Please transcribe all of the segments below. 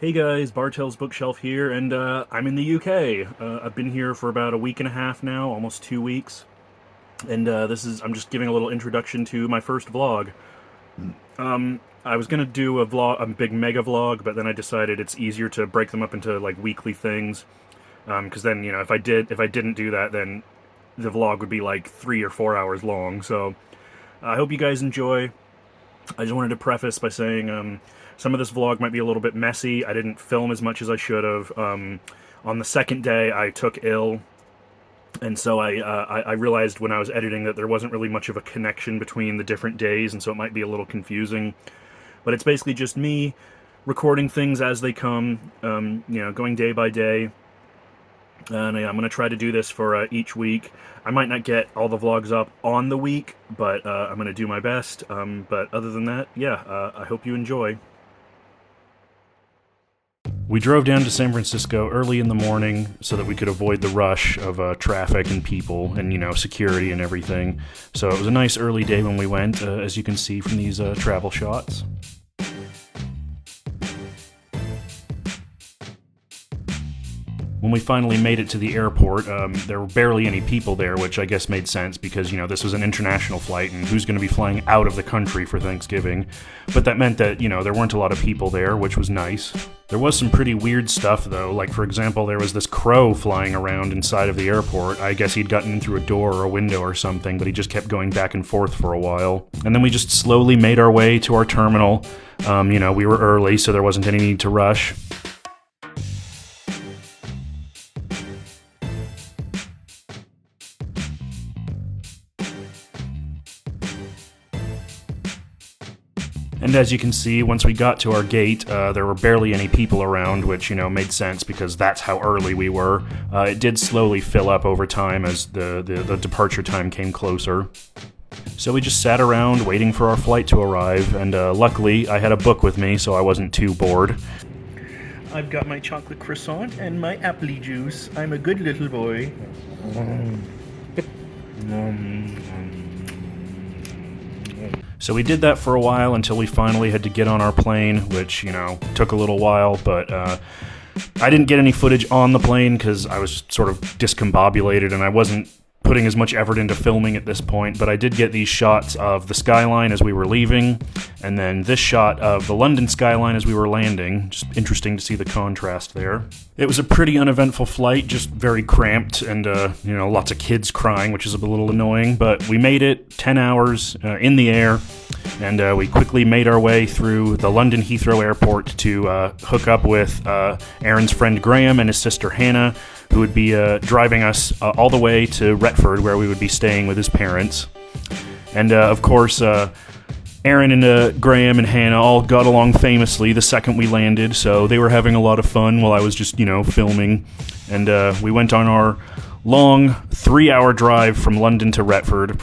Hey guys, Bartel's Bookshelf here, and I'm in the UK. I've been here for about a week and a half now, almost 2 weeks, and I'm just giving a little introduction to my first vlog. I was gonna do a big mega vlog, but then I decided it's easier to break them up into like weekly things, because then if I didn't do that, then the vlog would be like 3 or 4 hours long. So I hope you guys enjoy. I just wanted to preface by saying some of this vlog might be a little bit messy. I didn't film as much as I should have. On the second day, I took ill, and so I realized when I was editing that there wasn't really much of a connection between the different days, and so it might be a little confusing. But it's basically just me recording things as they come, going day by day. And I'm going to try to do this for each week. I might not get all the vlogs up on the week, but I'm going to do my best. But other than that, yeah, I hope you enjoy. We drove down to San Francisco early in the morning so that we could avoid the rush of traffic and people and, security and everything. So it was a nice early day when we went, as you can see from these travel shots. When we finally made it to the airport, there were barely any people there, which I guess made sense because, this was an international flight and who's going to be flying out of the country for Thanksgiving? But that meant that, there weren't a lot of people there, which was nice. There was some pretty weird stuff, though. Like, for example, there was this crow flying around inside of the airport. I guess he'd gotten in through a door or a window or something, but he just kept going back and forth for a while. And then we just slowly made our way to our terminal. We were early, so there wasn't any need to rush. And as you can see, once we got to our gate, there were barely any people around, which, made sense because that's how early we were. It did slowly fill up over time as the departure time came closer. So we just sat around waiting for our flight to arrive, and luckily I had a book with me, so I wasn't too bored. I've got my chocolate croissant and my apple juice. I'm a good little boy. So we did that for a while until we finally had to get on our plane, which, took a little while, but I didn't get any footage on the plane because I was sort of discombobulated and I wasn't putting as much effort into filming at this point, but I did get these shots of the skyline as we were leaving, and then this shot of the London skyline as we were landing. Just interesting to see the contrast there. It was a pretty uneventful flight, just very cramped, and, lots of kids crying, which is a little annoying, but we made it 10 hours in the air, and we quickly made our way through the London Heathrow Airport to hook up with Aaron's friend Graham and his sister Hannah, who would be driving us all the way to Retford, where we would be staying with his parents. And, of course, Arron and Graham and Hannah all got along famously the second we landed, so they were having a lot of fun while I was just, filming. And we went on our long 3-hour drive from London to Retford.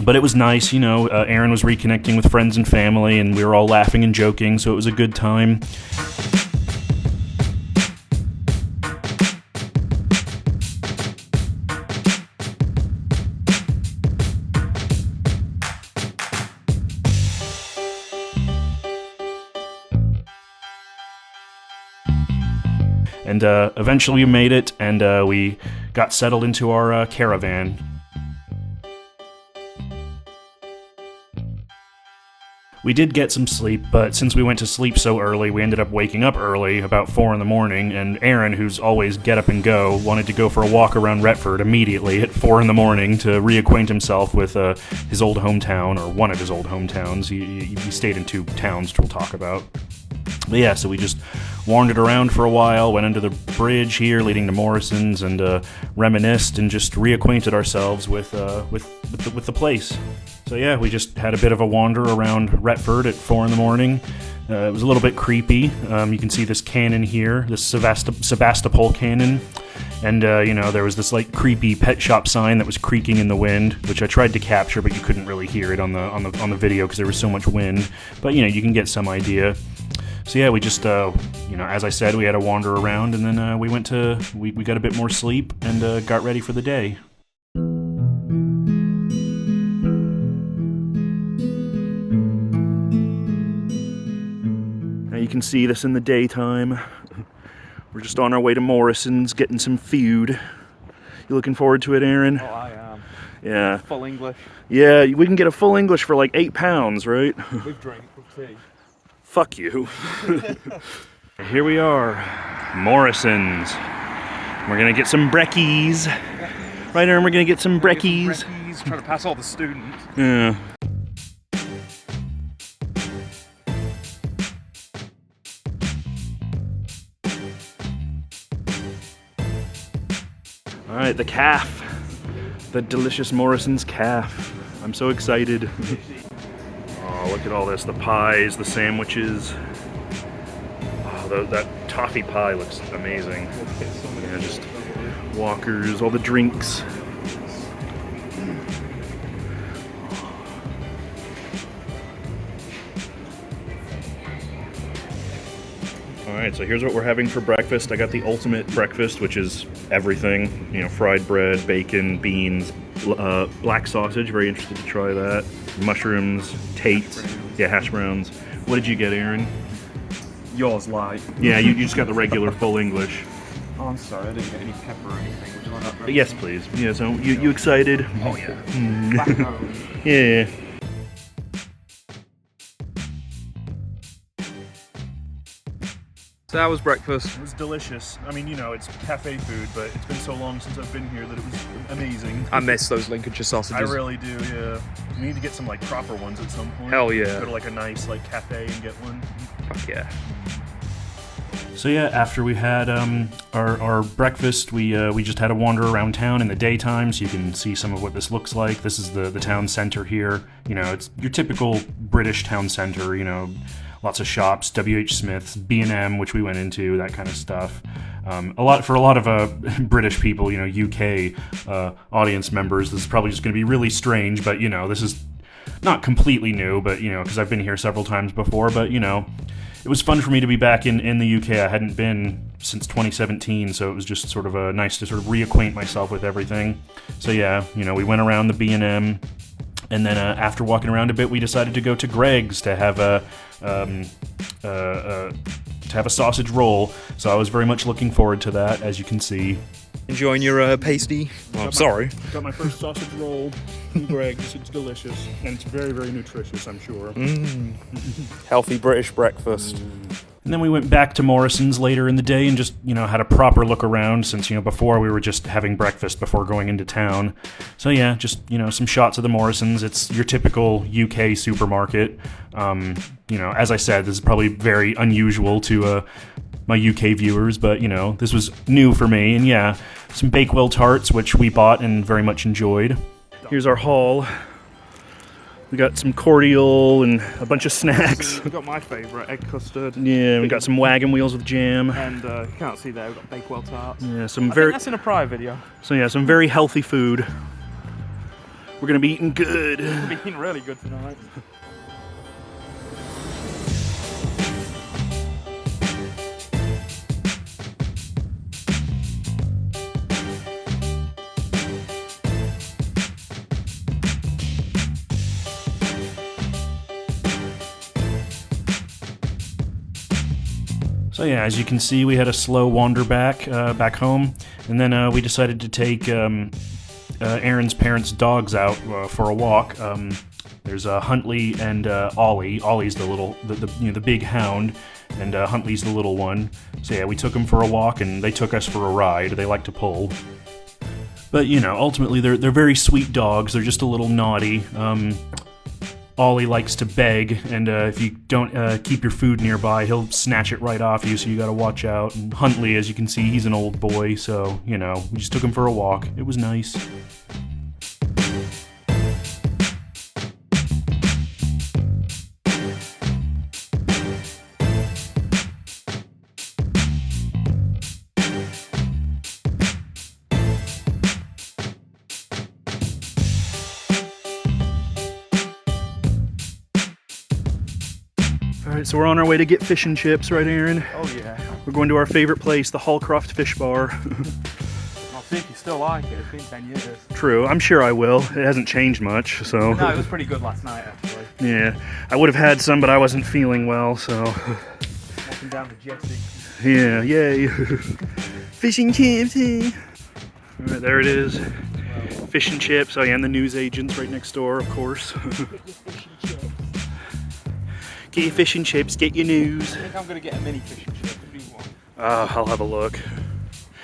But it was nice, Arron was reconnecting with friends and family, and we were all laughing and joking, so it was a good time. And eventually we made it, and we got settled into our caravan. We did get some sleep, but since we went to sleep so early, we ended up waking up early, about 4 in the morning, and Arron, who's always get up and go, wanted to go for a walk around Retford immediately at 4 in the morning to reacquaint himself with his old hometown, or one of his old hometowns. He stayed in 2 towns, which we'll talk about. But yeah, so we just wandered around for a while, went under the bridge here leading to Morrison's, and reminisced and just reacquainted ourselves with the place. So yeah, we just had a bit of a wander around Retford at 4 in the morning. It was a little bit creepy. You can see this cannon here, this Sebastopol cannon. And, there was this, creepy pet shop sign that was creaking in the wind, which I tried to capture, but you couldn't really hear it on the video because there was so much wind. But, you can get some idea. So yeah, we just, as I said, we had a wander around, and then we got a bit more sleep and got ready for the day. can see this in the daytime. We're just on our way to Morrison's getting some food. You looking forward to it, Aaron? Oh, I am. Yeah. Full English. Yeah, we can get a full English for like £8, right? With drink, with tea. Fuck you. Here we are, Morrison's. We're gonna get some brekkies. Right, Aaron, we're gonna get some brekkies. Trying to pass all the students. Yeah. All right, the calf. The delicious Morrison's calf. I'm so excited. Oh, look at all this. The pies, the sandwiches. Oh, that toffee pie looks amazing. Yeah, just walkers, all the drinks. Alright, so here's what we're having for breakfast. I got the ultimate breakfast, which is everything. You know, fried bread, bacon, beans, black sausage, very interested to try that. Mushrooms, Tate's, yeah, hash browns. What did you get, Aaron? Yours light. Yeah, you just got the regular full English. Oh, I'm sorry, I didn't get any pepper or anything. Would you like that? Yes, please. Yeah, so you excited? Oh, yeah. Back home. Yeah. So that was breakfast. It was delicious. I mean, you know, it's cafe food, but it's been so long since I've been here that it was amazing. I miss those Lincolnshire sausages. I really do, yeah. We need to get some, like, proper ones at some point. Hell yeah. Go to, like, a nice, like, cafe and get one. Fuck yeah. So yeah, after we had our breakfast, we just had a wander around town in the daytime, so you can see some of what this looks like. This is the town center here. You know, it's your typical British town center, you know, lots of shops, W.H. Smith's, B&M, which we went into, that kind of stuff. A lot of British people, you know, UK audience members, this is probably just going to be really strange, but, you know, this is not completely new, but, you know, because I've been here several times before, but, you know, it was fun for me to be back in the UK. I hadn't been since 2017, so it was just sort of nice to sort of reacquaint myself with everything. So yeah, you know, we went around the B&M, and then after walking around a bit, we decided to go to Greg's to have a sausage roll. So I was very much looking forward to that, as you can see. Enjoying your pasty? Oh, I'm sorry. Got my first sausage roll from Greg's. It's delicious, and it's very, very nutritious, I'm sure. Healthy British breakfast. And then we went back to Morrison's later in the day and just, you know, had a proper look around since, you know, before we were just having breakfast before going into town. So yeah, just, you know, some shots of the Morrison's. It's your typical UK supermarket. You know, as I said, this is probably very unusual to my UK viewers, but, you know, this was new for me. And yeah, some Bakewell tarts, which we bought and very much enjoyed. Here's our haul. We got some cordial and a bunch of snacks. We got my favourite, egg custard. Yeah, we got some wagon wheels with jam. And you can't see there, we've got Bakewell tarts. Yeah, I think that's in a prior video. So yeah, some very healthy food. We're gonna be eating good. We're eating really good tonight. So yeah, as you can see, we had a slow wander back home, and then we decided to take Aaron's parents' dogs out for a walk. There's Huntley and Ollie. Ollie's the big hound, and Huntley's the little one. So yeah, we took them for a walk, and they took us for a ride. They like to pull, but you know, ultimately they're very sweet dogs. They're just a little naughty. Ollie likes to beg, and if you don't keep your food nearby, he'll snatch it right off you, so you gotta watch out. And Huntley, as you can see, he's an old boy, so, you know, we just took him for a walk. It was nice. Alright, so we're on our way to get fish and chips, right, Aaron? Oh yeah. We're going to our favorite place, the Hallcroft Fish Bar. I'll see if you still like it. It's been 10 years. True, I'm sure I will. It hasn't changed much, so... No, it was pretty good last night, actually. Yeah, I would have had some, but I wasn't feeling well, so... walking down the jetty. Yeah, yay. Fish and chips, eh? Alright, there it is. Fish and chips. Oh yeah, and the newsagent's right next door, of course. Get your fish and chips, get your news. I think I'm going to get a mini fish and chip. What do you want? I'll have a look.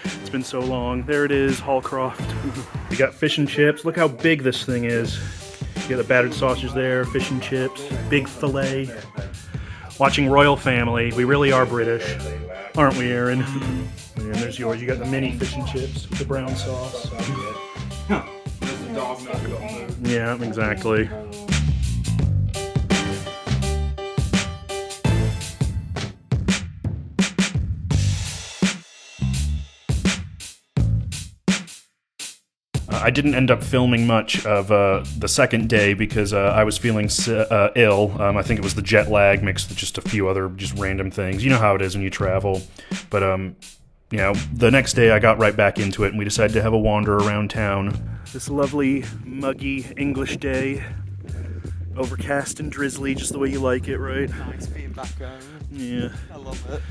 It's been so long. There it is, Hallcroft. We got fish and chips. Look how big this thing is. You got the battered sausage there, fish and chips, big fillet. Watching Royal Family. We really are British, aren't we, Aaron? And there's yours. You got the mini fish and chips with the brown sauce. Yeah, exactly. I didn't end up filming much of the second day because I was feeling ill. I think it was the jet lag mixed with just a few other just random things. You know how it is when you travel. But, you know, the next day I got right back into it and we decided to have a wander around town. This lovely, muggy English day. Overcast and drizzly, just the way you like it, right? Nice being back home. Yeah. I love it.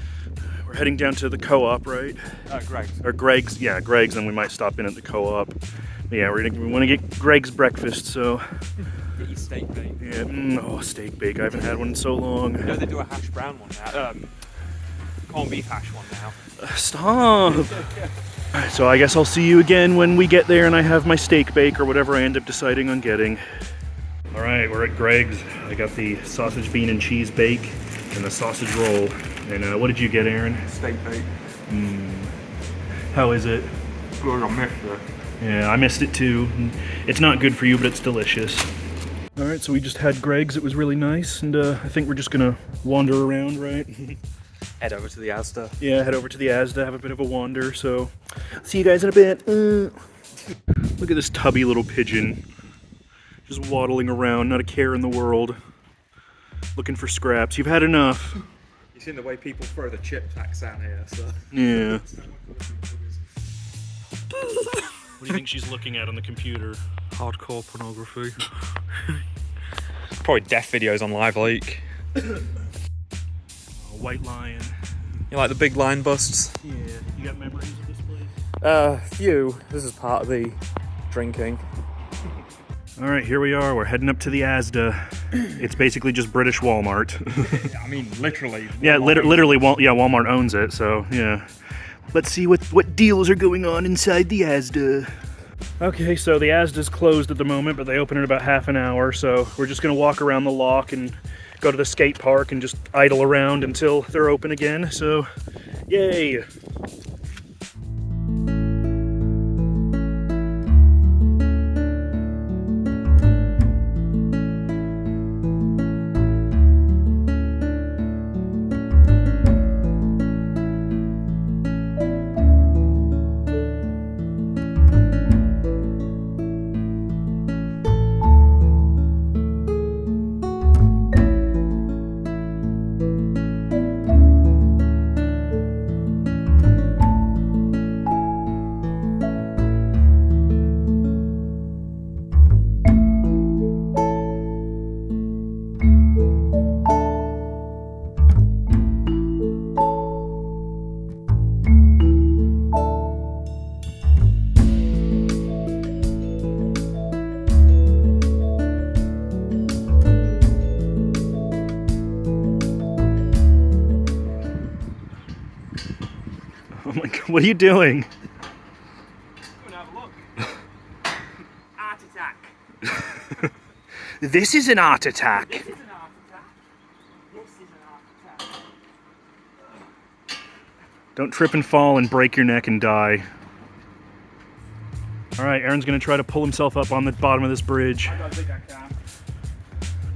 We're heading down to the co-op, right? Greg's. Or Greg's, yeah, Greg's, and we might stop in at the co-op. Yeah, we want to get Greg's breakfast, so... Get your steak bake. Yeah, oh, steak bake. I haven't had one in so long. You know they do a hash brown one now. Corned beef hash one now. Stop! So I guess I'll see you again when we get there and I have my steak bake or whatever I end up deciding on getting. Alright, we're at Greg's. I got the sausage, bean, and cheese bake and the sausage roll. And what did you get, Aaron? Steak bake. How is it? Good, I missed it. Yeah, I missed it too. It's not good for you, but it's delicious. Alright, so we just had Greg's. It was really nice, and I think we're just gonna wander around, right? Head over to the Asda. Yeah, head over to the Asda, have a bit of a wander, so... See you guys in a bit. Look at this tubby little pigeon. Just waddling around, not a care in the world. Looking for scraps. You've had enough. You've seen the way people throw the chip packs down here, so... Yeah. What do you think she's looking at on the computer? Hardcore pornography. Probably death videos on Live Leak. A white lion. You like the big lion busts? Yeah. You got memories of this place? Few. This is part of the drinking. Alright, here we are. We're heading up to the Asda. It's basically just British Walmart. I mean, literally. Yeah, literally, Walmart owns it, so, yeah. Let's see what deals are going on inside the Asda. Okay, so the Asda's closed at the moment, but they open in about half an hour, so we're just gonna walk around the lock and go to the skate park and just idle around until they're open again, so yay! Oh my god, what are you doing? Come and have a look. Art attack. This is an art attack. This is an art attack. This is an art attack. Don't trip and fall and break your neck and die. Alright, Aaron's gonna try to pull himself up on the bottom of this bridge. I don't think I can.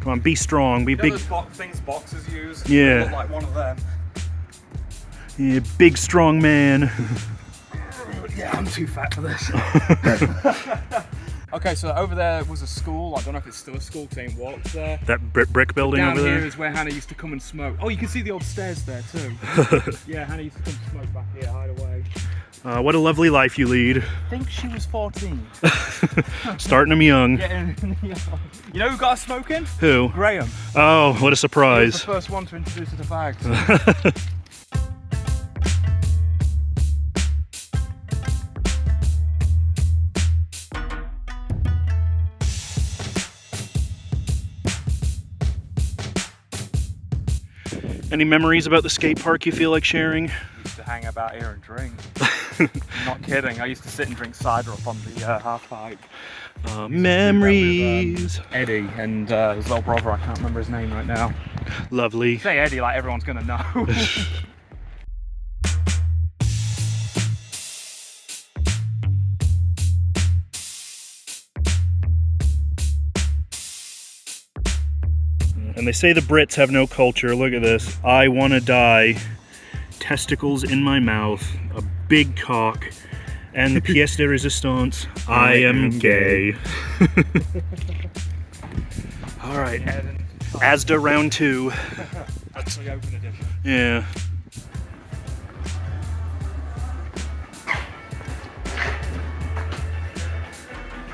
Come on, be strong, be big. Those things boxers use? Yeah. They look like one of them. Yeah, big strong man. Yeah, I'm too fat for this. Okay, so over there was a school. I don't know if it's still a school, because I ain't walked there. That brick building Down over there? here is where Hannah used to come and smoke. Oh, you can see the old stairs there too. Yeah, Hannah used to come and smoke back here, hide away. What a lovely life you lead. I think she was 14. Starting them young. You know who got us smoking? Who? Graham. Oh, what a He was surprise. the first one to introduce her to fags. Any memories about the skate park you feel like sharing? Used to hang about here and drink. I'm not kidding. I used to sit and drink cider up on the half pipe. Memories. With, Eddie and his little brother. I can't remember his name right now. Lovely. Say Eddie, like everyone's gonna know. And they say the Brits have no culture. Look at this. I want to die. Testicles in my mouth. A big cock. And the pièce de résistance. I am gay. All right. Asda round 2. That's the open edition. Yeah.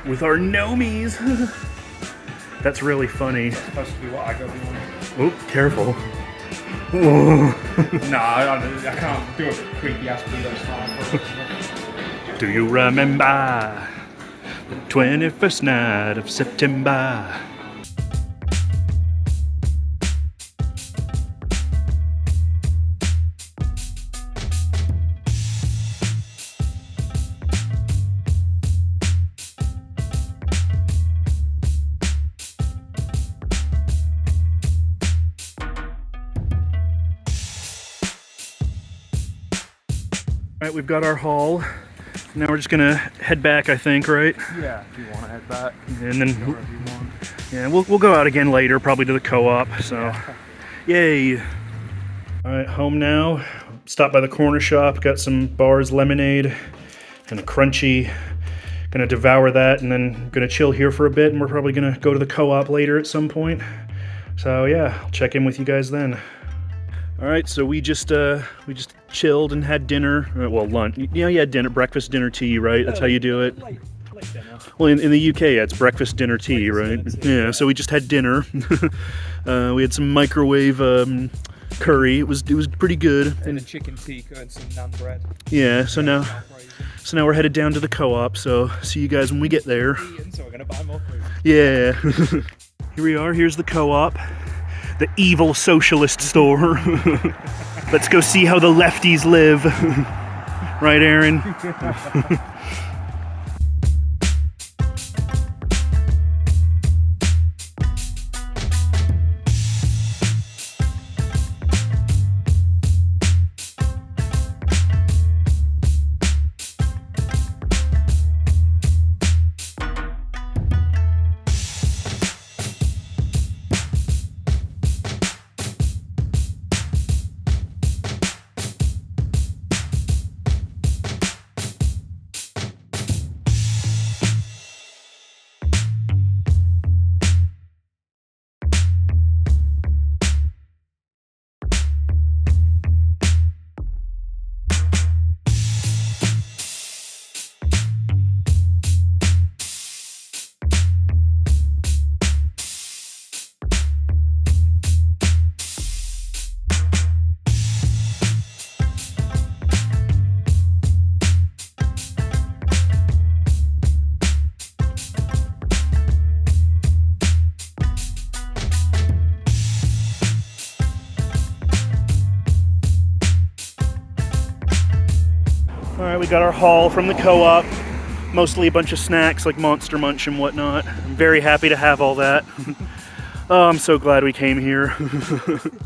With our gnomies. That's really funny. That's supposed to be what I got behind. Oh, careful. No, I can't do a creepy ass Pyro style. Do you remember the 21st night of September? All right, we've got our haul. Now we're just gonna head back, I think, right? Yeah, if you want to head back. And then, Wherever you want. yeah, we'll go out again later, probably to the co-op. So, yay! All right, home now. Stopped by the corner shop, got some bars, lemonade, and a crunchy. Gonna devour that, and then gonna chill here for a bit, and we're probably gonna go to the co-op later at some point. So yeah, I'll check in with you guys then. All right, so we just chilled and had dinner. Well, lunch. You know, you had dinner, breakfast, dinner, tea, right? That's how you do it. Late dinner. Well, in the UK, yeah, it's breakfast, dinner, tea, right? Yeah. So we just had dinner. We had some microwave curry. It was pretty good. And a chicken tikka and some naan bread. Yeah. So now we're headed down to the co-op. So see you guys when we get there. So we're gonna buy more food. Yeah. Here we are. Here's the co-op. The evil socialist store. Let's go see how the lefties live. Right, Aaron? Alright, we got our haul from the co-op. Mostly a bunch of snacks like Monster Munch and whatnot. I'm very happy to have all that. Oh, I'm so glad we came here.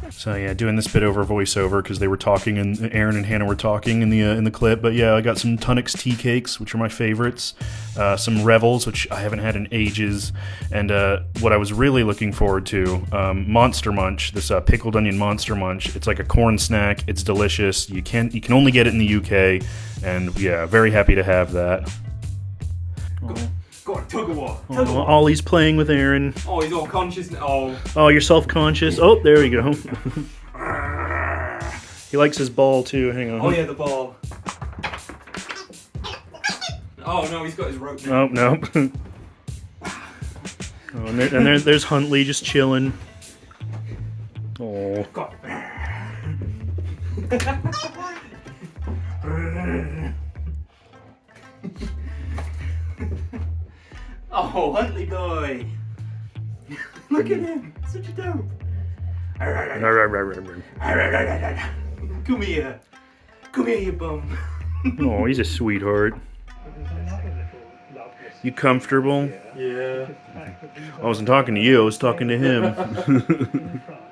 So yeah, doing this bit over voiceover because they were talking and Aaron and Hannah were talking in the clip. But yeah, I got some Tunnocks tea cakes, which are my favorites. Some Revels, which I haven't had in ages. And what I was really looking forward to, Monster Munch, this pickled onion Monster Munch. It's like a corn snack. It's delicious. You can only get it in the UK. And yeah, very happy to have that. Go on, tug of war. Ollie's playing with Aaron. Oh, he's all conscious now. Oh, you're self-conscious? Oh, there we go. He likes his ball too, hang on. Oh yeah, the ball. Oh no, he's got his rope now. Oh, no. Oh, and there's Huntley just chilling. Oh. God. Oh, Huntley boy. Look at him. Such a dope. Come here. Come here, you bum. Oh, he's a sweetheart. You comfortable? Yeah. I wasn't talking to you, I was talking to him.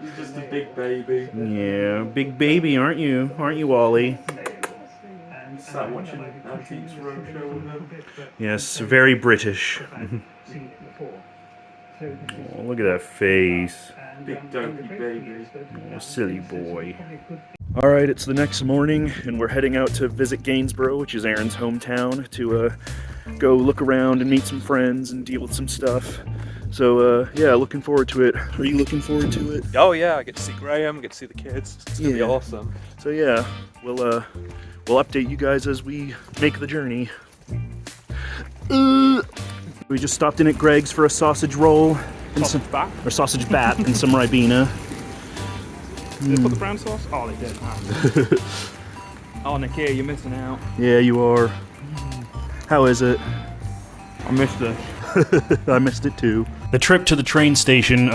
He's just a big baby. Yeah, big baby, aren't you? Aren't you, Ollie? Sat watching Antiques Roadshow with him. Yes, very British. Oh, look at that face. Big dopey baby. Oh, silly boy. Alright, it's the next morning, and we're heading out to visit Gainsborough, which is Aaron's hometown, to go look around and meet some friends and deal with some stuff. So, yeah, looking forward to it. Are you looking forward to it? Oh yeah, I get to see Graham, get to see the kids. It's gonna be awesome. So yeah, we'll update you guys as we make the journey. We just stopped in at Greg's for a sausage roll and Sausage bat? or sausage bat and some Ribena. Did they put the brown sauce? Oh, they did. Oh, Nikia, you're missing out. Yeah, you are. How is it? I missed it. I missed it too. The trip to the train station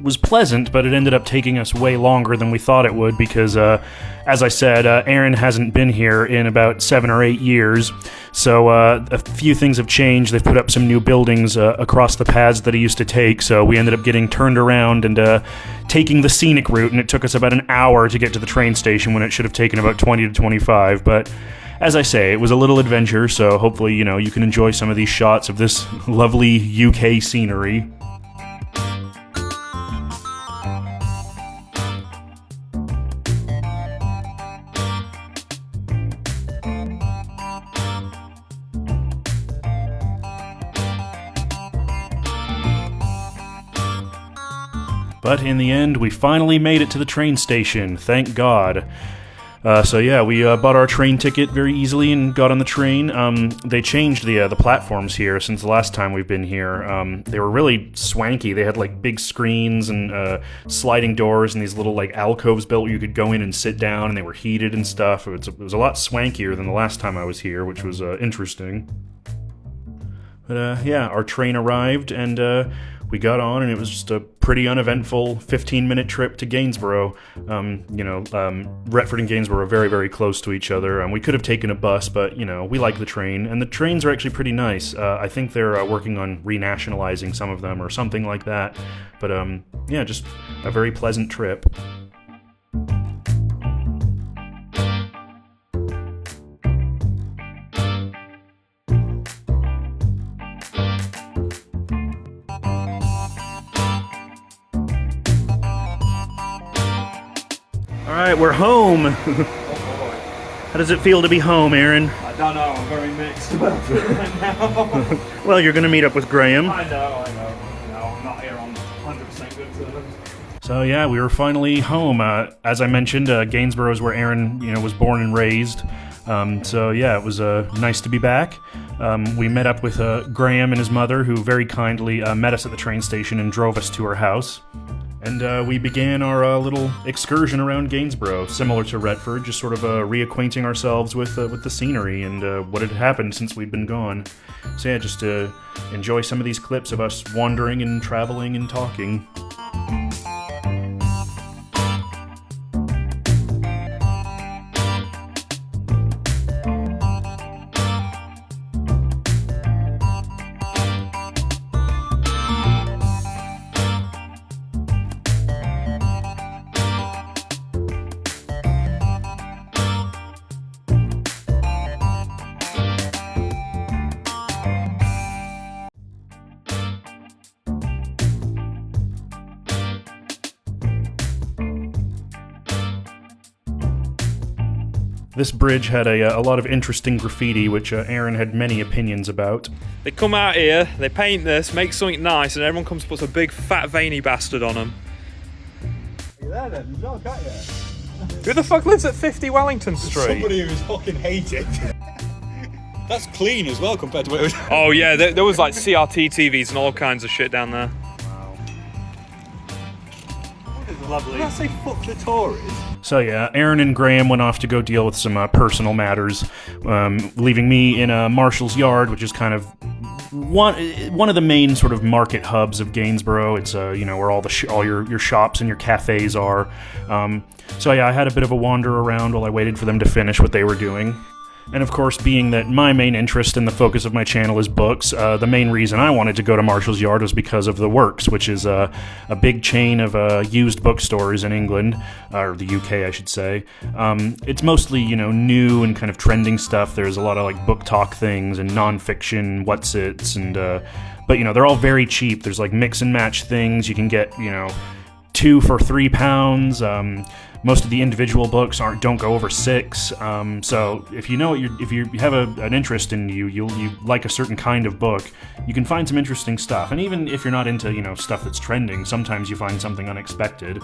was pleasant, but it ended up taking us way longer than we thought it would because, as I said, Aaron hasn't been here in about 7 or 8 years. So a few things have changed. They've put up some new buildings across the paths that he used to take, so we ended up getting turned around and taking the scenic route, and it took us about an hour to get to the train station when it should have taken about 20 to 25, but as I say, it was a little adventure, so hopefully, you know, you can enjoy some of these shots of this lovely UK scenery. But in the end, we finally made it to the train station, thank God. So yeah, we bought our train ticket very easily and got on the train. They changed the platforms here since the last time we've been here. They were really swanky. They had like big screens and sliding doors and these little like alcoves built where you could go in and sit down, and they were heated and stuff. It was a lot swankier than the last time I was here, which was interesting. But yeah, our train arrived and we got on, and it was just a pretty uneventful 15-minute trip to Gainsborough. Retford and Gainsborough are very, very close to each other. We could have taken a bus, but, you know, we like the train, and the trains are actually pretty nice. I think they're working on renationalizing some of them or something like that. But, yeah, just a very pleasant trip. Alright, we're home! How does it feel to be home, Aaron? I don't know, I'm very mixed about it right now. Well, you're gonna meet up with Graham. I know. No, I'm not here on 100% good terms. So yeah, we were finally home. As I mentioned, Gainsborough is where Aaron, was born and raised. So yeah, it was nice to be back. We met up with Graham and his mother, who very kindly met us at the train station and drove us to her house. And we began our little excursion around Gainsborough, similar to Retford, just sort of reacquainting ourselves with the scenery and what had happened since we'd been gone. So yeah, just to enjoy some of these clips of us wandering and traveling and talking. This bridge had a lot of interesting graffiti, which Aaron had many opinions about. They come out here, they paint this, make something nice, and everyone comes and puts a big fat veiny bastard on them. You there then? You've not got yet. Who the fuck lives at 50 Wellington Street? Somebody who's fucking hated. That's clean as well compared to what it was. Oh yeah, there was like CRT TVs and all kinds of shit down there. Lovely. Did I say fuck the Tories? So yeah, Aaron and Graham went off to go deal with some personal matters, leaving me in Marshall's yard, which is kind of one of the main sort of market hubs of Gainsborough. It's where all your shops and your cafes are. So yeah, I had a bit of a wander around while I waited for them to finish what they were doing. And of course, being that my main interest and the focus of my channel is books, the main reason I wanted to go to Marshall's Yard was because of The Works, which is a big chain of used bookstores in England, or the UK, I should say. It's mostly, new and kind of trending stuff. There's a lot of like book talk things and nonfiction what's-its, and but they're all very cheap. There's like mix and match things. You can get 2 for £3. Most of the individual books don't go over 6. So if you have an interest in you like a certain kind of book, you can find some interesting stuff. And even if you're not into stuff that's trending, sometimes you find something unexpected.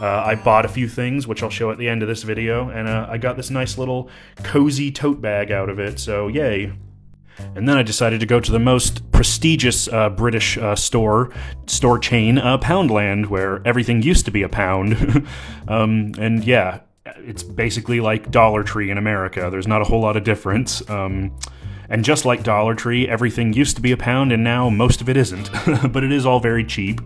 I bought a few things, which I'll show at the end of this video, and I got this nice little cozy tote bag out of it. So yay. And then I decided to go to the most prestigious British store chain, Poundland, where everything used to be a pound. And yeah, it's basically like Dollar Tree in America. There's not a whole lot of difference. And just like Dollar Tree, everything used to be a pound, and now most of it isn't. But it is all very cheap.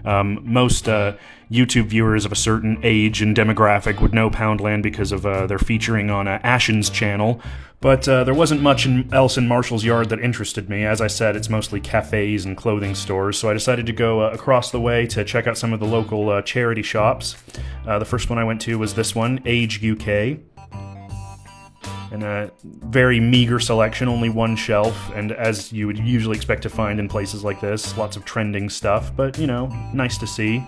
Most YouTube viewers of a certain age and demographic would know Poundland because of their featuring on Ashen's channel. But there wasn't much else in Marshall's Yard that interested me. As I said, it's mostly cafes and clothing stores, so I decided to go across the way to check out some of the local charity shops. The first one I went to was this one, Age UK. And a very meager selection, only one shelf, and as you would usually expect to find in places like this, lots of trending stuff, but, nice to see.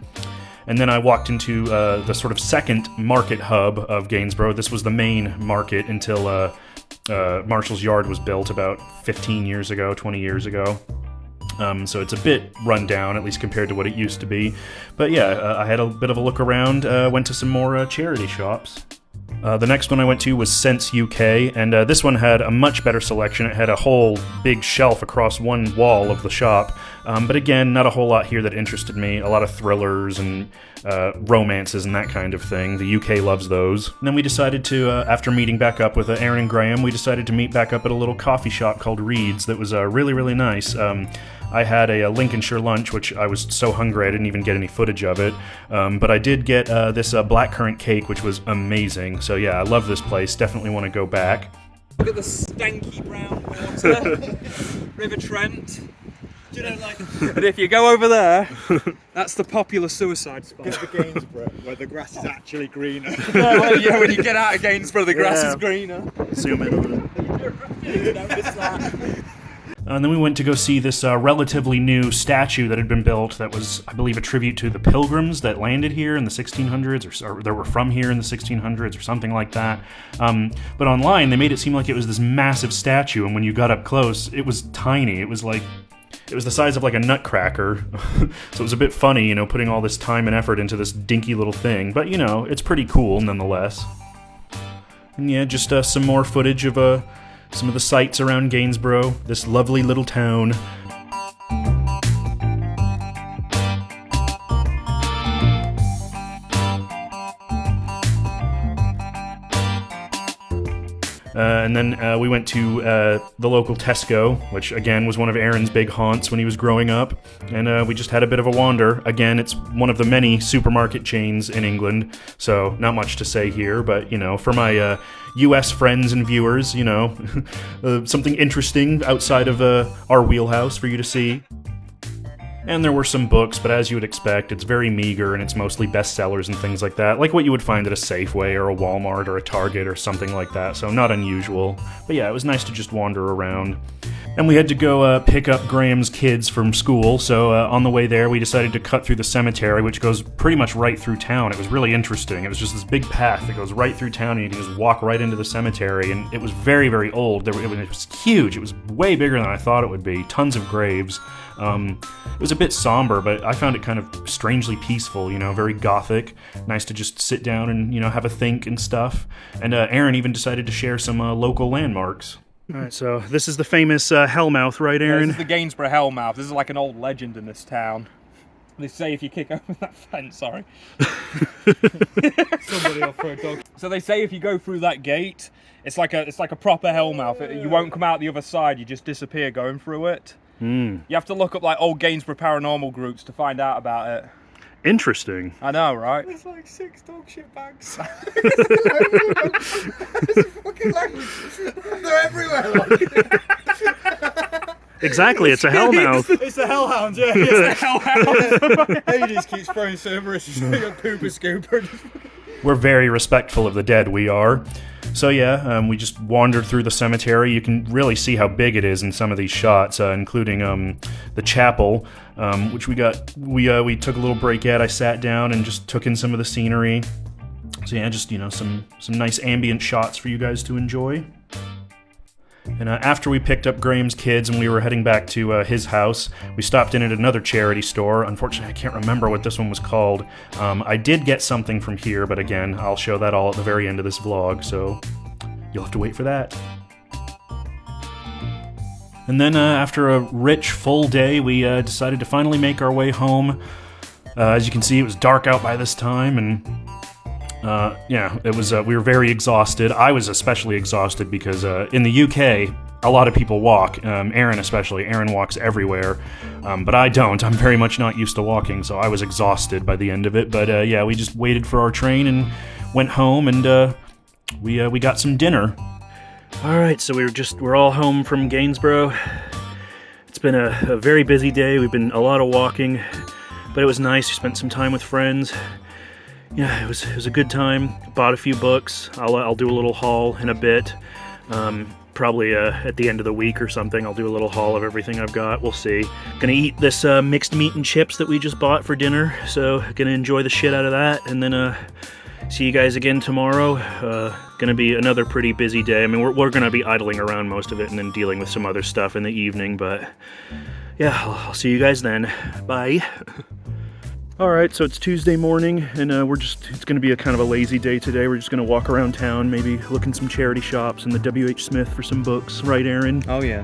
And then I walked into the sort of second market hub of Gainsborough. This was the main market until Marshall's Yard was built about 15 years ago, 20 years ago. So it's a bit run down, at least compared to what it used to be. But yeah, I had a bit of a look around, went to some more charity shops. The next one I went to was Sense UK, and this one had a much better selection. It had a whole big shelf across one wall of the shop, but again, not a whole lot here that interested me. A lot of thrillers and romances and that kind of thing. The UK loves those. And then we decided to, after meeting back up with Arron and Graham, we decided to meet back up at a little coffee shop called Reed's that was really, really nice. I had a Lincolnshire lunch, which I was so hungry I didn't even get any footage of it. But I did get this blackcurrant cake, which was amazing. So yeah, I love this place. Definitely want to go back. Look at the stanky brown water, River Trent. Do you know, and if you go over there, that's the popular suicide spot. Get to Gainsborough, where the grass is actually greener. Yeah, when you get out of Gainsborough, the grass is greener. Zoom in on it. Notice that. And then we went to go see this relatively new statue that had been built that was, I believe, a tribute to the Pilgrims that landed here in the 1600s, or that were from here in the 1600s, or something like that. But online, they made it seem like it was this massive statue, and when you got up close, it was tiny. It was the size of like a nutcracker. So it was a bit funny, putting all this time and effort into this dinky little thing. But, it's pretty cool nonetheless. And yeah, just some more footage of some of the sights around Gainsborough, this lovely little town. And then we went to the local Tesco, which again was one of Aaron's big haunts when he was growing up. And we just had a bit of a wander. Again, it's one of the many supermarket chains in England, so not much to say here. But, for my US friends and viewers, something interesting outside of our wheelhouse for you to see. And there were some books, but as you would expect, it's very meager and it's mostly bestsellers and things like that, like what you would find at a Safeway or a Walmart or a Target or something like that, so not unusual. But yeah, it was nice to just wander around. And we had to go pick up Graham's kids from school, so on the way there we decided to cut through the cemetery, which goes pretty much right through town. It was really interesting. It was just this big path that goes right through town and you can just walk right into the cemetery, and it was very, very old. It was huge. It was way bigger than I thought it would be. Tons of graves. It was a bit somber, but I found it kind of strangely peaceful, very gothic. Nice to just sit down and, have a think and stuff. And Arron even decided to share some local landmarks. All right, so this is the famous Hellmouth, right, Arron? This is the Gainsborough Hellmouth. This is like an old legend in this town. They say if you kick over that fence, sorry. Somebody will throw a dog. So they say if you go through that gate, it's like a proper Hellmouth. You won't come out the other side. You just disappear going through it. You have to look up like old Gainsborough paranormal groups to find out about it. Interesting. I know, right? There's like 6 dog shit bags. It's fucking language. They're everywhere. Like. Exactly, it's a hellmouth. It's the hellhound, yeah. It's the hellhound. Hades keeps throwing Cerberus. He's like a pooper scooper. We're very respectful of the dead, we are. So yeah, we just wandered through the cemetery. You can really see how big it is in some of these shots, including the chapel, which we took a little break at. I sat down and just took in some of the scenery. So yeah, just some nice ambient shots for you guys to enjoy. And after we picked up Graham's kids and we were heading back to his house, we stopped in at another charity store. Unfortunately, I can't remember what this one was called. I did get something from here, but again, I'll show that all at the very end of this vlog, so you'll have to wait for that. And then after a rich, full day, we decided to finally make our way home. As you can see, it was dark out by this time, and yeah, it was. We were very exhausted. I was especially exhausted because in the UK, a lot of people walk. Arron especially. Arron walks everywhere, but I don't. I'm very much not used to walking, so I was exhausted by the end of it. But yeah, we just waited for our train and went home, and we got some dinner. All right, so we're all home from Gainsborough. It's been a very busy day. We've been a lot of walking, but it was nice. We spent some time with friends. Yeah, it was a good time. Bought a few books. I'll do a little haul in a bit. Probably at the end of the week or something, I'll do a little haul of everything I've got. We'll see. Gonna eat this mixed meat and chips that we just bought for dinner. So gonna enjoy the shit out of that, and then see you guys again tomorrow. Gonna be another pretty busy day. I mean, we're gonna be idling around most of it, and then dealing with some other stuff in the evening. But yeah, I'll see you guys then. Bye. Alright, so it's Tuesday morning, and it's going to be a kind of a lazy day today. We're just going to walk around town, maybe look in some charity shops and the W.H. Smith for some books. Right, Arron? Oh, yeah.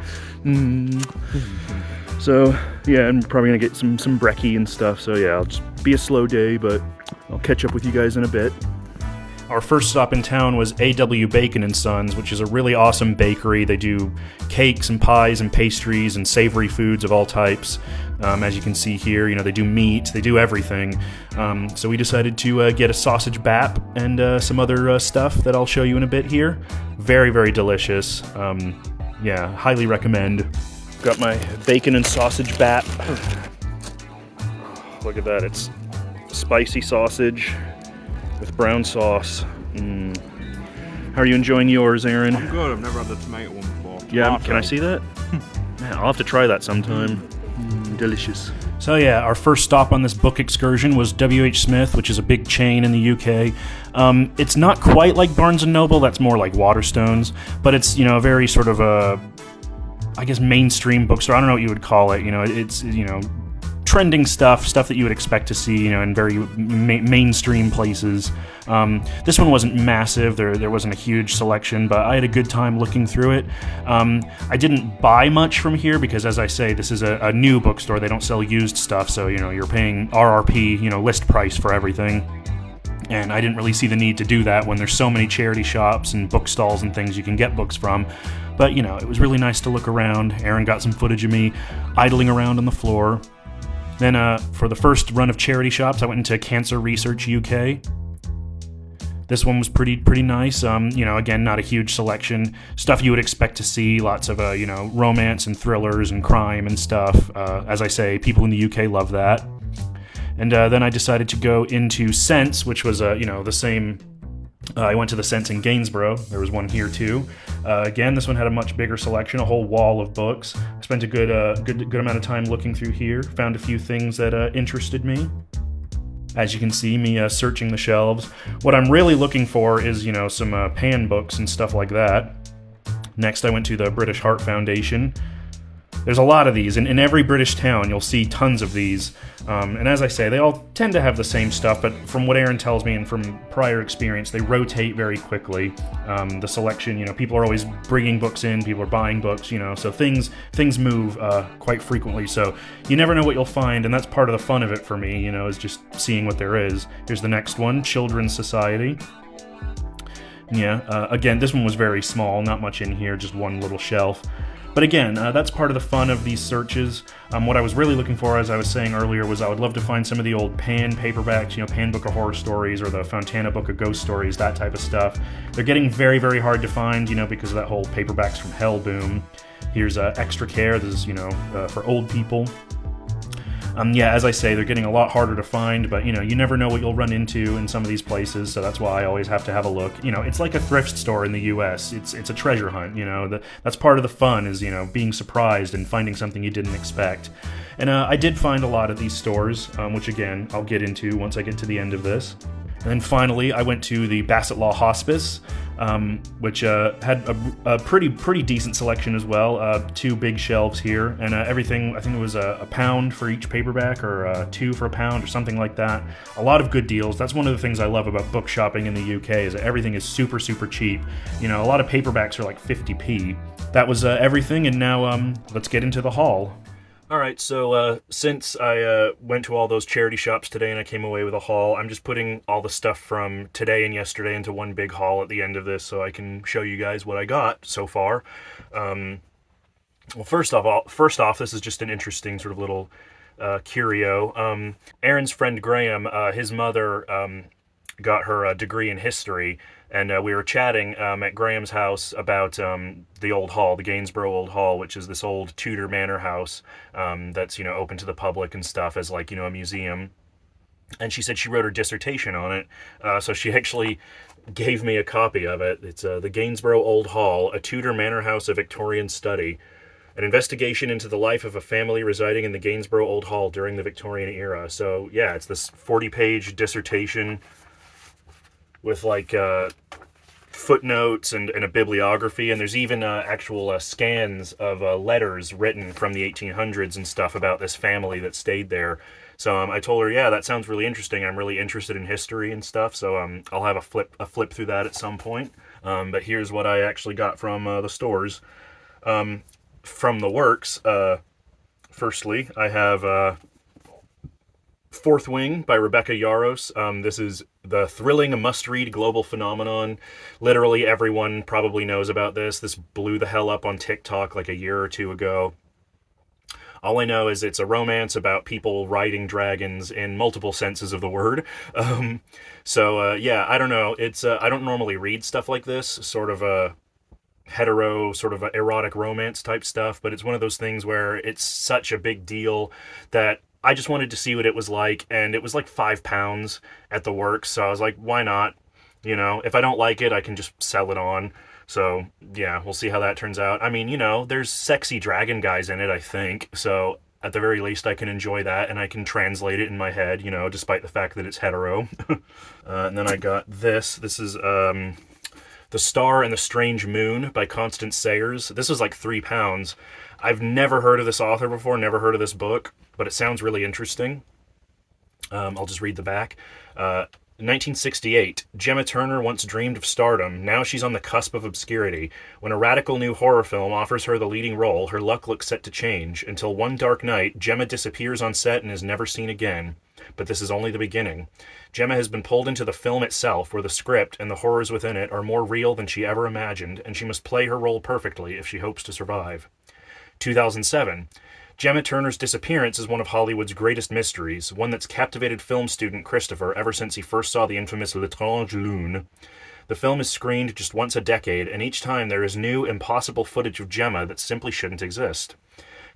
So, yeah, I'm probably going to get some brekkie and stuff. So, yeah, it'll just be a slow day, but I'll catch up with you guys in a bit. Our first stop in town was A.W. Bacon & Sons, which is a really awesome bakery. They do cakes and pies and pastries and savory foods of all types. As you can see here, they do meat, they do everything. So we decided to get a sausage bap and some other stuff that I'll show you in a bit here. Very, very delicious. Yeah, highly recommend. Got my bacon and sausage bap. Look at that, it's spicy sausage with brown sauce. How are you enjoying yours, Arron? I'm good. I've never had the tomato one before. Yeah, can I see that? Man, I'll have to try that sometime. Delicious. So yeah, our first stop on this book excursion was W.H. Smith, which is a big chain in the UK. It's not quite like Barnes & Noble, that's more like Waterstones, but it's, a very sort of I guess mainstream bookstore. I don't know what you would call it. It's, trending stuff that you would expect to see, in very mainstream places. This one wasn't massive. There wasn't a huge selection, but I had a good time looking through it. I didn't buy much from here because, as I say, this is a new bookstore. They don't sell used stuff, so you're paying RRP, list price for everything. And I didn't really see the need to do that when there's so many charity shops and bookstalls and things you can get books from. But it was really nice to look around. Arron got some footage of me idling around on the floor. Then for the first run of charity shops, I went into Cancer Research UK. This one was pretty nice. Again, not a huge selection. Stuff you would expect to see. Lots of romance and thrillers and crime and stuff. As I say, people in the UK love that. And then I decided to go into Sense, which was the same. I went to the Sense in Gainsborough. There was one here too. Again, this one had a much bigger selection, a whole wall of books. I spent a good amount of time looking through here. Found a few things that interested me. As you can see, me searching the shelves. What I'm really looking for is some pan books and stuff like that. Next, I went to the British Heart Foundation. There's a lot of these. In every British town, you'll see tons of these. And as I say, they all tend to have the same stuff, but from what Arron tells me and from prior experience, they rotate very quickly. The selection, people are always bringing books in, people are buying books, so things move quite frequently. So you never know what you'll find, and that's part of the fun of it for me, is just seeing what there is. Here's the next one, Children's Society. Yeah, again, this one was very small, not much in here, just one little shelf. But again, that's part of the fun of these searches. What I was really looking for, as I was saying earlier, was I would love to find some of the old Pan paperbacks, Pan Book of Horror Stories or the Fontana Book of Ghost Stories, that type of stuff. They're getting very, very hard to find, because of that whole paperbacks from hell boom. Here's Extra Care. This is, for old people. As I say, they're getting a lot harder to find, but, you never know what you'll run into in some of these places, so that's why I always have to have a look. It's like a thrift store in the U.S. It's a treasure hunt, that's part of the fun is, being surprised and finding something you didn't expect. And I did find a lot of these stores, which, again, I'll get into once I get to the end of this. And then finally, I went to the Bassett Law Hospice, which had a pretty decent selection as well. 2 big shelves here, and everything, I think it was a pound for each paperback, or 2 for a pound, or something like that. A lot of good deals. That's one of the things I love about book shopping in the UK, is that everything is super, super cheap. A lot of paperbacks are like 50p. That was everything, and now let's get into the haul. Alright, so since I went to all those charity shops today and I came away with a haul, I'm just putting all the stuff from today and yesterday into one big haul at the end of this so I can show you guys what I got so far. Well, first off, this is just an interesting sort of little curio. Aaron's friend Graham, his mother got her degree in history, and we were chatting at Graham's house about the old hall, the Gainsborough Old Hall, which is this old Tudor manor house that's, open to the public and stuff as like, a museum. And she said she wrote her dissertation on it, so she actually gave me a copy of it. It's the Gainsborough Old Hall, a Tudor manor house, a Victorian study. An investigation into the life of a family residing in the Gainsborough Old Hall during the Victorian era. So, yeah, it's this 40-page dissertation with like footnotes and a bibliography, and there's even actual scans of letters written from the 1800s and stuff about this family that stayed there. So I told her, yeah, that sounds really interesting. I'm really interested in history and stuff, so I'll have a flip through that at some point. But here's what I actually got from the stores. From the works, firstly, I have Fourth Wing by Rebecca Yarros. This is the thrilling must-read global phenomenon. Literally everyone probably knows about this. This blew the hell up on TikTok like a year or 2 ago. All I know is it's a romance about people riding dragons in multiple senses of the word. Yeah, I don't know. It's I don't normally read stuff like this, sort of a hetero, sort of a erotic romance type stuff, but it's one of those things where it's such a big deal that I just wanted to see what it was like, and it was like £5 at the works, so I was like, why not? If I don't like it, I can just sell it on. So, yeah, we'll see how that turns out. I mean, there's sexy dragon guys in it, I think, so at the very least I can enjoy that, and I can translate it in my head, despite the fact that it's hetero. And then I got this. This is The Star and the Strange Moon by Constance Sayers. This was like £3. I've never heard of this author before, never heard of this book, but it sounds really interesting. I'll just read the back. 1968, Gemma Turner once dreamed of stardom. Now she's on the cusp of obscurity. When a radical new horror film offers her the leading role, her luck looks set to change. Until one dark night, Gemma disappears on set and is never seen again. But this is only the beginning. Gemma has been pulled into the film itself, where the script and the horrors within it are more real than she ever imagined, and she must play her role perfectly if she hopes to survive. 2007. Gemma Turner's disappearance is one of Hollywood's greatest mysteries, one that's captivated film student Christopher ever since he first saw the infamous L'Étrange Lune. The film is screened just once a decade, and each time there is new, impossible footage of Gemma that simply shouldn't exist.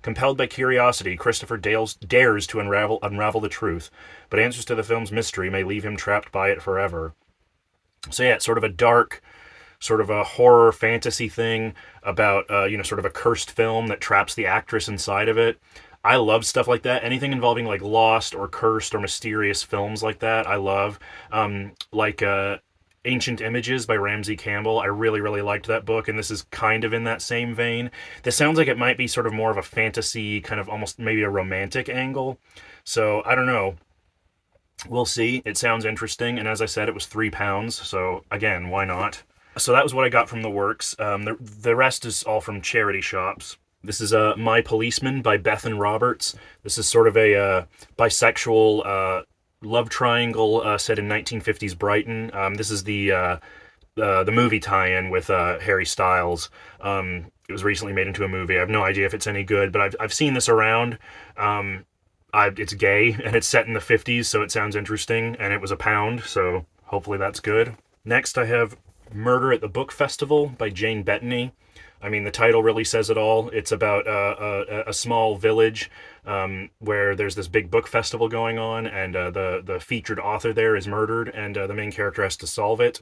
Compelled by curiosity, Christopher dares to unravel the truth, but answers to the film's mystery may leave him trapped by it forever. So yeah, it's sort of a dark, sort of a horror fantasy thing about, sort of a cursed film that traps the actress inside of it. I love stuff like that. Anything involving like lost or cursed or mysterious films like that, I love. Ancient Images by Ramsey Campbell. I really, really liked that book, and this is kind of in that same vein. This sounds like it might be sort of more of a fantasy, kind of almost maybe a romantic angle. So, I don't know. We'll see. It sounds interesting, and as I said, it was £3, so again, why not? So that was what I got from the works. The rest is all from charity shops. This is My Policeman by Bethan Roberts. This is sort of a bisexual love triangle set in 1950s Brighton. This is the the movie tie-in with Harry Styles. It was recently made into a movie. I have no idea if it's any good, but I've seen this around. It's gay, and it's set in the 50s, so it sounds interesting, and it was £1, so hopefully that's good. Next, I have Murder at the Book Festival by Jane Bettany. I mean, the title really says it all. It's about a small village where there's this big book festival going on, and the featured author there is murdered, and the main character has to solve it.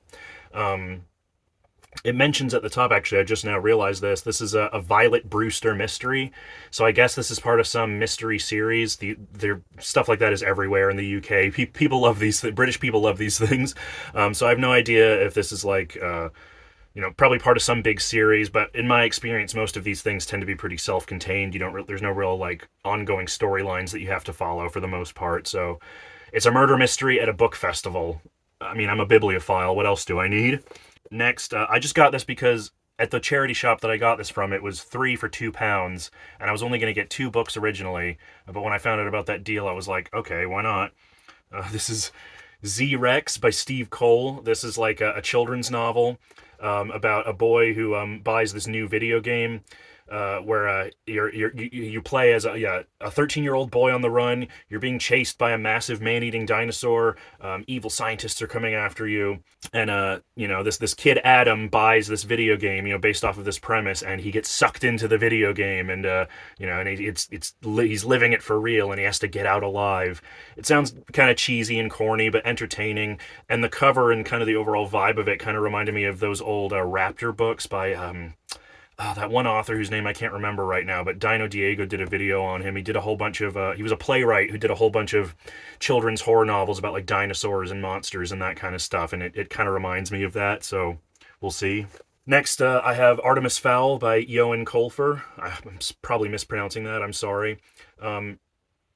It mentions at the top, actually, I just now realized this is a Violet Brewster mystery. So I guess this is part of some mystery series. Stuff like that is everywhere in the UK. People love these, British people love these things. So I have no idea if this is like, probably part of some big series, but in my experience, most of these things tend to be pretty self-contained. There's no real like ongoing storylines that you have to follow for the most part. So it's a murder mystery at a book festival. I mean, I'm a bibliophile. What else do I need? Next, I just got this because at the charity shop that I got this from, it was 3 for £2, and I was only going to get 2 books originally, but when I found out about that deal, I was like, okay, why not? This is Z-Rex by Steve Cole. This is like a children's novel about a boy who buys this new video game where you play as a 13-year-old boy on the run. You're being chased by a massive man-eating dinosaur. Evil scientists are coming after you, and this kid Adam buys this video game, based off of this premise, and he gets sucked into the video game, and he's living it for real, and he has to get out alive. It sounds kind of cheesy and corny, but entertaining, and the cover and kind of the overall vibe of it kind of reminded me of those old Raptor books by that one author whose name I can't remember right now, but Dino Diego did a video on him. He did a whole bunch of, he was a playwright who did a whole bunch of children's horror novels about like dinosaurs and monsters and that kind of stuff, and it kind of reminds me of that, so we'll see. Next, I have Artemis Fowl by Eoin Colfer. I'm probably mispronouncing that, I'm sorry.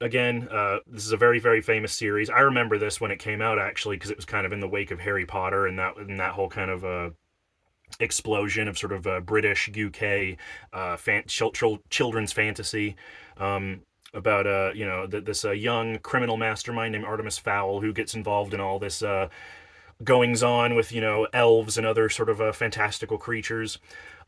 Again, this is a very, very famous series. I remember this when it came out, actually, because it was kind of in the wake of Harry Potter and that whole kind of explosion of sort of British UK children's fantasy about this young criminal mastermind named Artemis Fowl who gets involved in all this goings on with elves and other sort of fantastical creatures.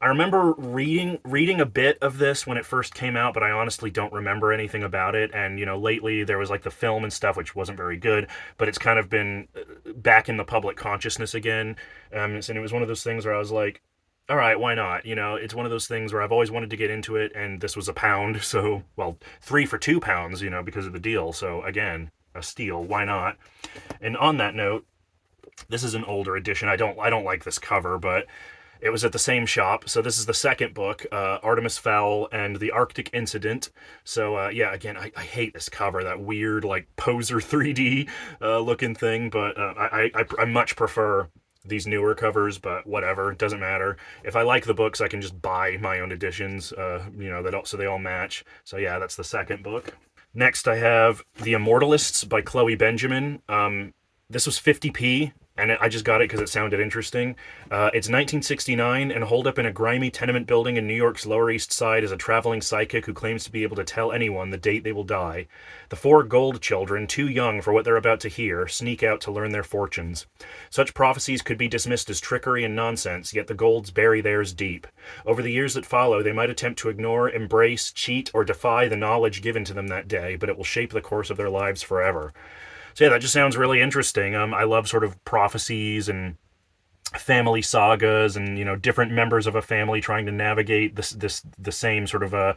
I remember reading a bit of this when it first came out, but I honestly don't remember anything about it. And lately there was like the film and stuff, which wasn't very good, but it's kind of been back in the public consciousness again. And it was one of those things where I was like, all right, why not? It's one of those things where I've always wanted to get into it, and this was £1, so 3 for £2, because of the deal. So again, a steal. Why not? And on that note, this is an older edition. I don't like this cover, but it was at the same shop. So this is the second book, Artemis Fowl and the Arctic Incident. So again, I hate this cover, that weird like poser 3D looking thing. But I much prefer these newer covers. But whatever, it doesn't matter. If I like the books, I can just buy my own editions. So they all match. So yeah, that's the second book. Next, I have The Immortalists by Chloe Benjamin. This was 50p. And I just got it because it sounded interesting. It's 1969, and holed up in a grimy tenement building in New York's Lower East Side is a traveling psychic who claims to be able to tell anyone the date they will die. The 4 Gold children, too young for what they're about to hear, sneak out to learn their fortunes. Such prophecies could be dismissed as trickery and nonsense, yet the Golds bury theirs deep. Over the years that follow, they might attempt to ignore, embrace, cheat, or defy the knowledge given to them that day, but it will shape the course of their lives forever. So yeah, that just sounds really interesting. I love sort of prophecies and family sagas and, different members of a family trying to navigate the same sort of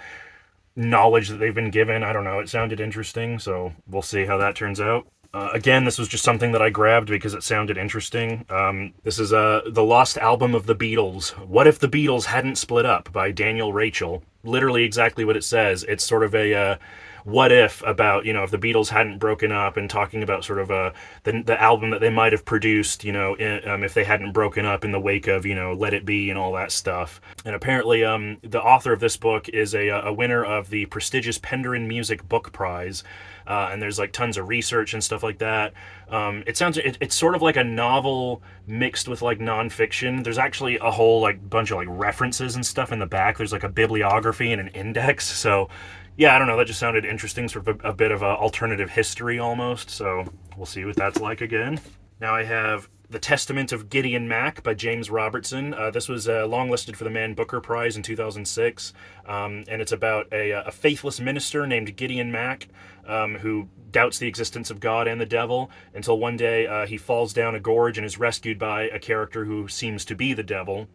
knowledge that they've been given. I don't know, it sounded interesting, so we'll see how that turns out. Again, this was just something that I grabbed because it sounded interesting. This is The Lost Album of the Beatles. What if the Beatles hadn't split up by Daniel Rachel? Literally exactly what it says. It's sort of a what if about, if the Beatles hadn't broken up, and talking about sort of the album that they might have produced, if they hadn't broken up in the wake of, Let It Be and all that stuff. And apparently the author of this book is a winner of the prestigious Penderin Music Book Prize. And there's like tons of research and stuff like that. It's sort of like a novel mixed with like nonfiction. There's actually a whole like bunch of like references and stuff in the back. There's like a bibliography and an index. So yeah, I don't know, that just sounded interesting, sort of a bit of a alternative history almost. So we'll see what that's like again. Now I have The Testament of Gideon Mack by James Robertson. This was longlisted for the Man Booker Prize in 2006, and it's about a faithless minister named Gideon Mack who doubts the existence of God and the devil until one day he falls down a gorge and is rescued by a character who seems to be the devil.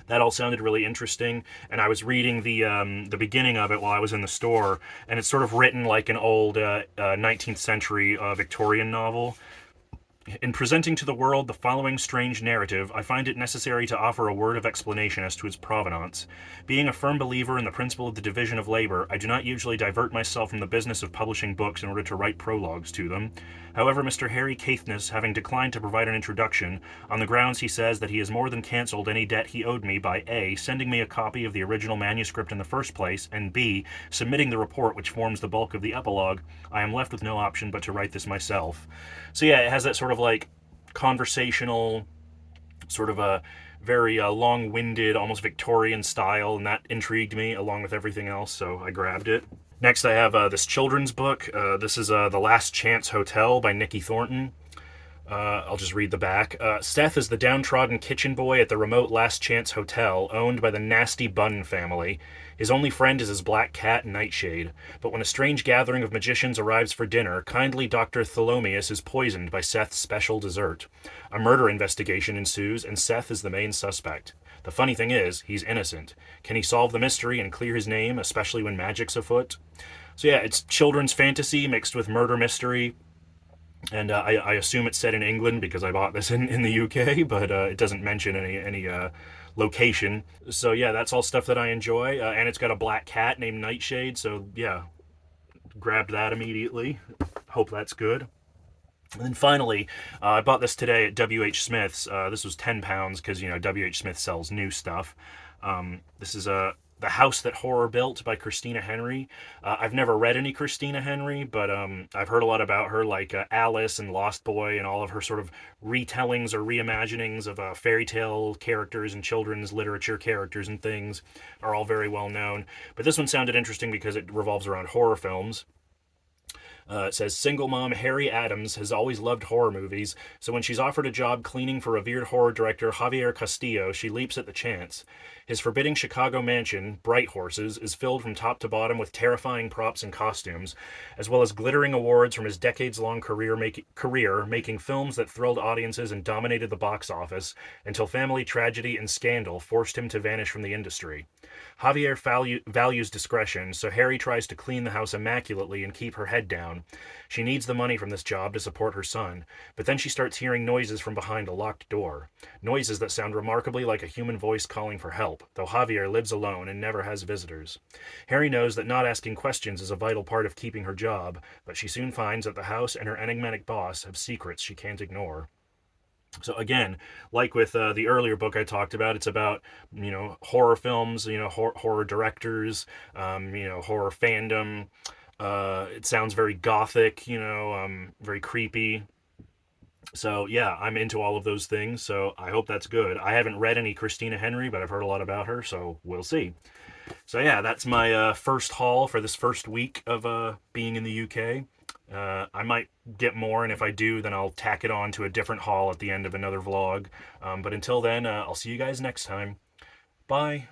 That all sounded really interesting, and I was reading the beginning of it while I was in the store, and it's sort of written like an old 19th century Victorian novel. In presenting to the world the following strange narrative, I find it necessary to offer a word of explanation as to its provenance. Being a firm believer in the principle of the division of labor, I do not usually divert myself from the business of publishing books in order to write prologues to them. However, Mr. Harry Caithness, having declined to provide an introduction, on the grounds he says that he has more than cancelled any debt he owed me by A, sending me a copy of the original manuscript in the first place, and B, submitting the report which forms the bulk of the epilogue, I am left with no option but to write this myself. So yeah, it has that sort of like conversational, sort of a very long-winded, almost Victorian style, and that intrigued me along with everything else, so I grabbed it. Next I have this children's book. This is The Last Chance Hotel by Nikki Thornton. I'll just read the back. Seth is the downtrodden kitchen boy at the remote Last Chance Hotel, owned by the Nasty Bun family. His only friend is his black cat, Nightshade. But when a strange gathering of magicians arrives for dinner, kindly Dr. Thelonious is poisoned by Seth's special dessert. A murder investigation ensues, and Seth is the main suspect. The funny thing is, he's innocent. Can he solve the mystery and clear his name, especially when magic's afoot? So yeah, it's children's fantasy mixed with murder mystery. And I assume it's set in England because I bought this in the UK, but it doesn't mention any location. So yeah, that's all stuff that I enjoy. And it's got a black cat named Nightshade, so yeah, grabbed that immediately. Hope that's good. And then finally, I bought this today at W.H. Smith's. This was £10 because, you know, W.H. Smith sells new stuff. This is The House That Horror Built by Christina Henry. I've never read any Christina Henry, but I've heard a lot about her, like Alice and Lost Boy and all of her sort of retellings or reimaginings of fairy tale characters and children's literature characters and things are all very well known. But this one sounded interesting because it revolves around horror films. It says, single mom Harry Adams has always loved horror movies, so when she's offered a job cleaning for revered horror director Javier Castillo, she leaps at the chance. His forbidding Chicago mansion, Bright Horses, is filled from top to bottom with terrifying props and costumes, as well as glittering awards from his decades-long career making films that thrilled audiences and dominated the box office, until family tragedy and scandal forced him to vanish from the industry. Javier values discretion, so Harry tries to clean the house immaculately and keep her head down. She needs the money from this job to support her son, but then she starts hearing noises from behind a locked door. Noises that sound remarkably like a human voice calling for help, though Javier lives alone and never has visitors. Harry knows that not asking questions is a vital part of keeping her job, but she soon finds that the house and her enigmatic boss have secrets she can't ignore. So again, like with the earlier book I talked about, it's about, you know, horror films, you know, horror directors, you know, horror fandom. It sounds very gothic, you know, very creepy. So yeah, I'm into all of those things, so I hope that's good. I haven't read any Christina Henry, but I've heard a lot about her, so we'll see. So yeah, that's my first haul for this first week of being in the UK. I might get more, and if I do, then I'll tack it on to a different haul at the end of another vlog. But until then, I'll see you guys next time. Bye.